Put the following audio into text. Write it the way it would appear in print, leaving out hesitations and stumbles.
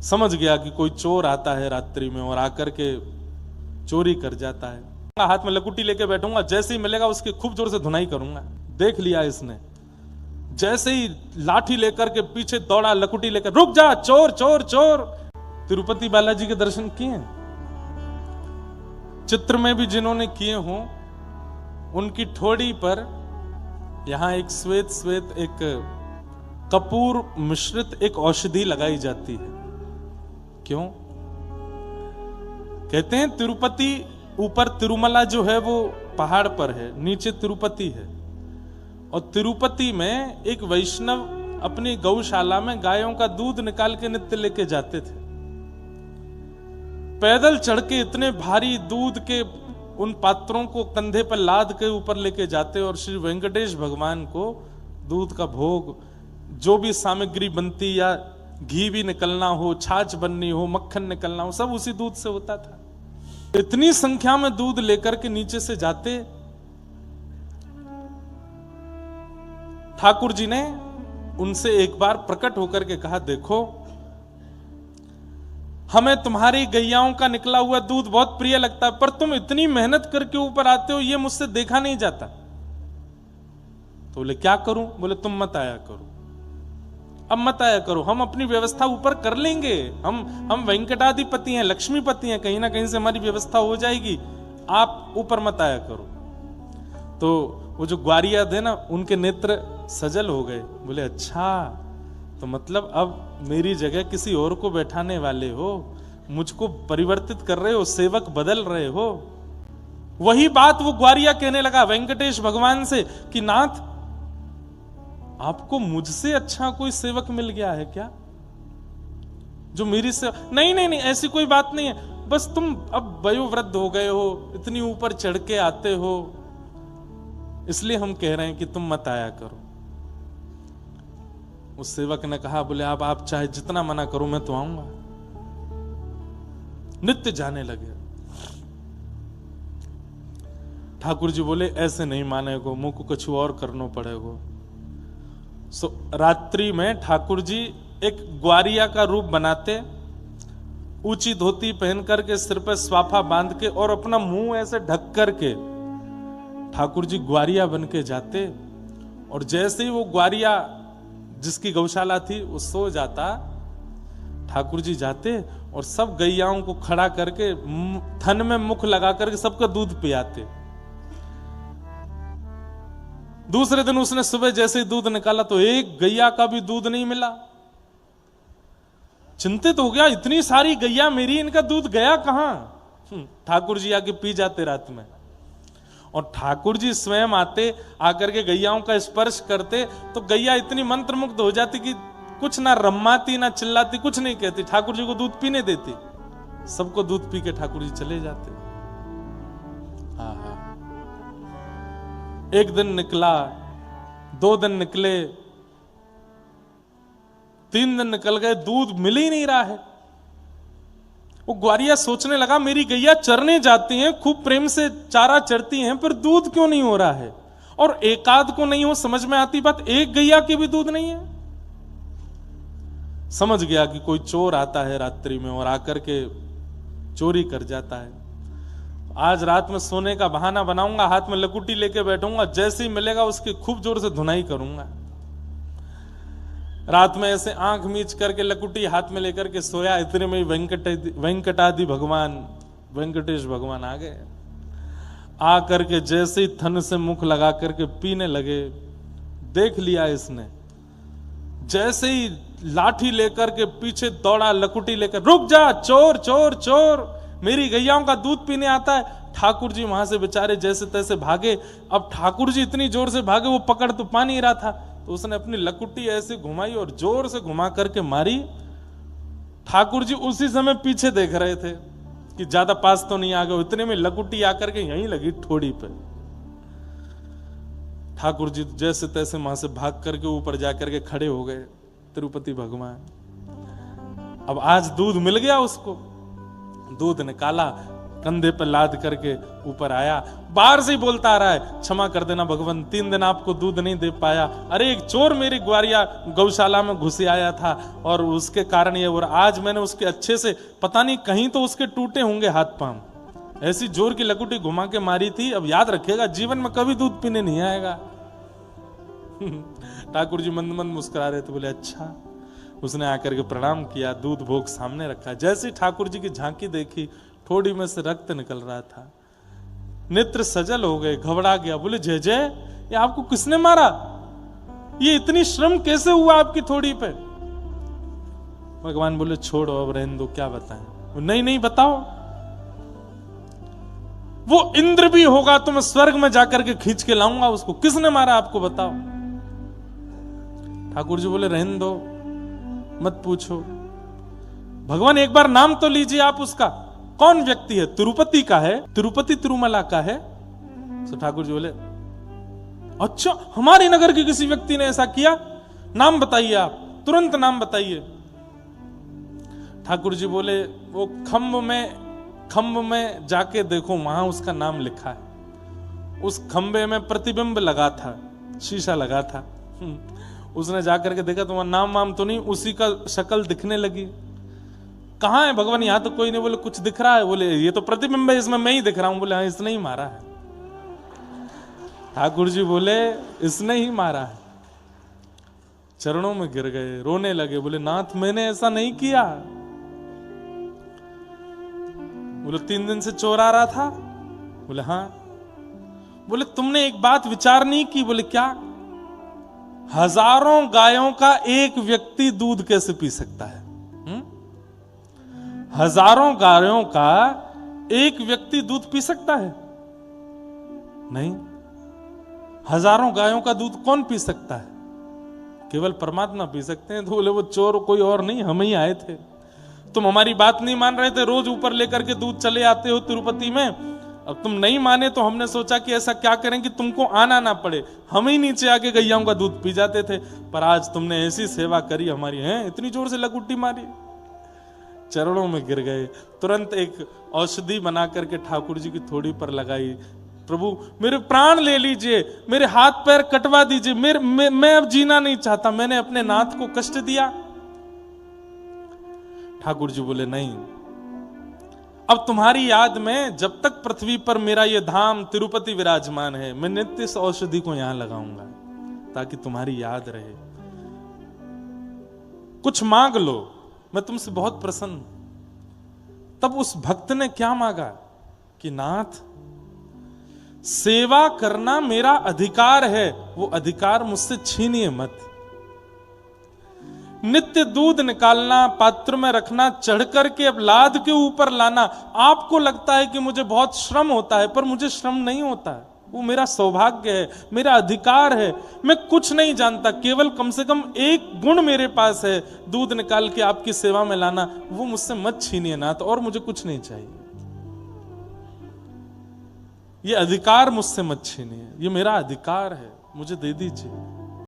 समझ गया कि कोई चोर आता है रात्रि में और आकर के चोरी कर जाता है। हाथ में लकुटी लेके बैठूंगा, जैसे ही मिलेगा उसकी खूब जोर से धुनाई करूंगा। देख लिया इसने, जैसे ही लाठी लेकर के पीछे दौड़ा, लकुटी लेकर, रुक जा चोर चोर चोर। तिरुपति बालाजी के दर्शन किए, चित्र में भी जिन्होंने किए हों, उनकी ठोड़ी पर यहां एक श्वेत श्वेत एक कपूर मिश्रित एक औषधि लगाई जाती है। क्यों? कहते हैं तिरुपति ऊपर, तिरुमला जो है वो पहाड़ पर है, नीचे तिरुपति है। और तिरुपति में एक वैष्णव अपनी गौशाला में गायों का दूध निकाल के नित्य लेके जाते थे। पैदल चढ़ के इतने भारी दूध के उन पात्रों को कंधे पर लाद के ऊपर लेके जाते और श्री वेंकटेश भगवान को दूध का भोग, जो भी सामग्री बनती, या घी भी निकलना हो, छाछ बननी हो, मक्खन निकलना हो, सब उसी दूध से होता था। इतनी संख्या में दूध लेकर के नीचे से जाते। ठाकुर जी ने उनसे एक बार प्रकट होकर के कहा, देखो हमें तुम्हारी गैयाओं का निकला हुआ दूध बहुत प्रिय लगता है, पर तुम इतनी मेहनत करके ऊपर आते हो, ये मुझसे देखा नहीं जाता। तो बोले क्या करूं? बोले तुम मत आया करो, अब मत आया करो, हम अपनी व्यवस्था ऊपर कर लेंगे। हम वेंकटाधिपति हैं, लक्ष्मीपति हैं, कहीं ना कहीं से हमारी व्यवस्था हो जाएगी, आप ऊपर मत आया करो। तो वो जो ग्वारिया थे ना, उनके नेत्र सजल हो गए। बोले अच्छा, तो मतलब अब मेरी जगह किसी और को बैठाने वाले हो, मुझको परिवर्तित कर रहे हो, सेवक बदल रहे हो। वही बात वो ग्वारिया कहने लगा वेंकटेश भगवान से कि नाथ, आपको मुझसे अच्छा कोई सेवक मिल गया है क्या, जो मेरी से? नहीं नहीं नहीं, ऐसी कोई बात नहीं है, बस तुम अब वयोवृद्ध हो गए हो, इतनी ऊपर चढ़ के आते हो, इसलिए हम कह रहे हैं कि तुम मत आया करो। उस सेवक ने कहा, बोले आप चाहे जितना मना करो, मैं तो आऊंगा। नित्य जाने लगे। ठाकुर जी बोले ऐसे नहीं मानेगो, मुंह को कुछ और करना पड़ेगा। रात्रि में ठाकुर जी एक ग्वारिया का रूप बनाते, ऊंची धोती पहन करके, सिर पे स्वाफा बांध के और अपना मुंह ऐसे ढक करके ठाकुर जी ग्वारिया बन के जाते। और जैसे ही वो ग्वारिया जिसकी गौशाला थी वो सो जाता, ठाकुर जी जाते और सब गैयाओं को खड़ा करके थन में मुख लगा करके सबका दूध पियाते। दूसरे दिन उसने सुबह जैसे ही दूध निकाला तो एक गैया का भी दूध नहीं मिला। चिंतित हो गया, इतनी सारी गैया मेरी, इनका दूध गया कहां? ठाकुर जी आके पी जाते रात में, और ठाकुर जी स्वयं आते, आकर के गैयाओं का स्पर्श करते तो गैया इतनी मंत्रमुग्ध हो जाती कि कुछ ना रम्माती ना चिल्लाती, कुछ नहीं कहती, ठाकुर जी को दूध पीने देती। सबको दूध पी के ठाकुर जी चले जाते। एक दिन निकला, 2 दिन निकले, 3 दिन निकल गए, दूध मिल ही नहीं रहा है। वो ग्वारिया सोचने लगा, मेरी गैया चरने जाती हैं, खूब प्रेम से चारा चरती हैं, पर दूध क्यों नहीं हो रहा है? और एकाध को नहीं हो, समझ में आती बात, एक गैया की भी दूध नहीं है। समझ गया कि कोई चोर आता है रात्रि में और आकर के चोरी कर जाता है। आज रात में सोने का बहाना बनाऊंगा, हाथ में लकुटी लेके बैठूंगा, जैसे ही मिलेगा उसकी खूब जोर से धुनाई करूंगा। रात में ऐसे आंख मीच करके लकुटी हाथ में लेकर के सोया, इतने में वेंकटादि भगवान, वेंकटेश भगवान आ गए। आ करके जैसे ही थन से मुख लगा करके पीने लगे। देख लिया इसने, जैसे ही लाठी लेकर के पीछे दौड़ा, लकुटी लेकर, रुक जा चोर चोर चोर, मेरी गैयाओं का दूध पीने आता है। ठाकुर जी वहां से बेचारे जैसे तैसे भागे। अब ठाकुर जी इतनी जोर से भागे, वो पकड़ तो पा नहीं रहा था, तो उसने अपनी लकुटी ऐसे घुमाई और जोर से घुमा करके मारी। ठाकुर जी उसी समय पीछे देख रहे थे कि ज्यादा पास तो नहीं आ गए, इतने में लकुटी आकर के यहीं लगी ठोड़ी पे। ठाकुर जी जैसे तैसे वहां से भाग करके ऊपर जाकर के खड़े हो गए तिरुपति भगवान। अब आज दूध मिल गया उसको, दूध निकाला, कंधे पर लाद करके ऊपर आया, बाहर से ही बोलता आ रहा है, क्षमा कर देना भगवान, 3 दिन आपको दूध नहीं दे पाया। अरे एक चोर मेरी ग्वारिया गौशाला में घुसे आया था और उसके कारण ये, और आज मैंने उसके अच्छे से, पता नहीं कहीं तो उसके टूटे होंगे हाथ पांव, ऐसी जोर की लकुटी घुमा के मारी थी। अब याद रखेगा, जीवन में कभी दूध पीने नहीं आएगा। ठाकुर जी मंद मंद मुस्कुरा रहे थे, बोले अच्छा। उसने आकर के प्रणाम किया, दूध भोग सामने रखा। जैसे ठाकुर जी की झांकी देखी, ठोड़ी में से रक्त निकल रहा था, नेत्र सजल हो गए, घबरा गया। बोले जय जय, ये आपको किसने मारा? ये इतनी श्रम कैसे हुआ आपकी थोड़ी पे? भगवान बोले छोड़ो, अब रहने दो, क्या बताएं? नहीं नहीं बताओ। वो इंद्र भी होगा तो मैं स्वर्ग में जाकर के खींच के लाऊंगा उसको। किसने मारा आपको, बताओ। ठाकुर जी बोले रहने दो, मत पूछो। भगवान एक बार नाम तो लीजिए आप उसका, कौन व्यक्ति है? तिरुपति का है, तिरुपति तिरुमला का है। तो ठाकुर जी बोले अच्छा, हमारे नगर के किसी व्यक्ति ने ऐसा किया? नाम बताइए आप, तुरंत नाम बताइए। ठाकुर जी बोले वो खम्भ में जाके देखो, वहां उसका नाम लिखा है। उस खंबे में प्रतिबिंब लगा था, शीशा लगा था। उसने जाकर के देखा, तुम्हारा नाम वाम तो नहीं, उसी का शक्ल दिखने लगी। कहाँ है भगवान? यहां तो कोई नहीं। बोले कुछ दिख रहा है? बोले ये तो प्रतिबिंब है, इसमें मैं ही दिख रहा हूं। बोले हाँ, इसने ही मारा है। ठाकुर जी बोले इसने ही मारा है। चरणों में गिर गए, रोने लगे। बोले नाथ, मैंने ऐसा नहीं किया। बोले 3 दिन से चोर आ रहा था? बोले हाँ। बोले तुमने एक बात विचार नहीं की? बोले क्या? हजारों गायों का एक व्यक्ति दूध कैसे पी सकता है? हजारों गायों का एक व्यक्ति दूध पी सकता है? नहीं। हजारों गायों का दूध कौन पी सकता है? केवल परमात्मा पी सकते हैं। तो बोले वो चोर कोई और नहीं, हम ही आए थे। तुम हमारी बात नहीं मान रहे थे, रोज ऊपर लेकर के दूध चले आते हो तिरुपति में। अब तुम नहीं माने तो हमने सोचा कि ऐसा क्या करें कि तुमको आना ना पड़े, हम ही नीचे आके गैयाओं का दूध पी जाते थे। पर आज तुमने ऐसी सेवा करी हमारी, है इतनी जोर से लकुट्टी मारी। चरणों में गिर गए। तुरंत एक औषधि बना करके ठाकुर जी की थोड़ी पर लगाई। प्रभु मेरे प्राण ले लीजिए, मेरे हाथ पैर कटवा दीजिए, मैं अब जीना नहीं चाहता, मैंने अपने नाथ को कष्ट दिया। ठाकुर जी बोले नहीं, अब तुम्हारी याद में जब तक पृथ्वी पर मेरा ये धाम तिरुपति विराजमान है, मैं नित्य इस औषधि को यहां लगाऊंगा ताकि तुम्हारी याद रहे। कुछ मांग लो, मैं तुमसे बहुत प्रसन्न। तब उस भक्त ने क्या मांगा कि नाथ, सेवा करना मेरा अधिकार है, वो अधिकार मुझसे छीनिए मत। नित्य दूध निकालना, पात्र में रखना, चढ़ करके अब लाद के ऊपर लाना, आपको लगता है कि मुझे बहुत श्रम होता है, पर मुझे श्रम नहीं होता है। वो मेरा सौभाग्य है, मेरा अधिकार है। मैं कुछ नहीं जानता, केवल कम से कम एक गुण मेरे पास है, दूध निकाल के आपकी सेवा में लाना, वो मुझसे मत छीनिए नाथ, और मुझे कुछ नहीं चाहिए। ये अधिकार मुझसे मत छीनिए, ये मेरा अधिकार है, मुझे दे दीजिए।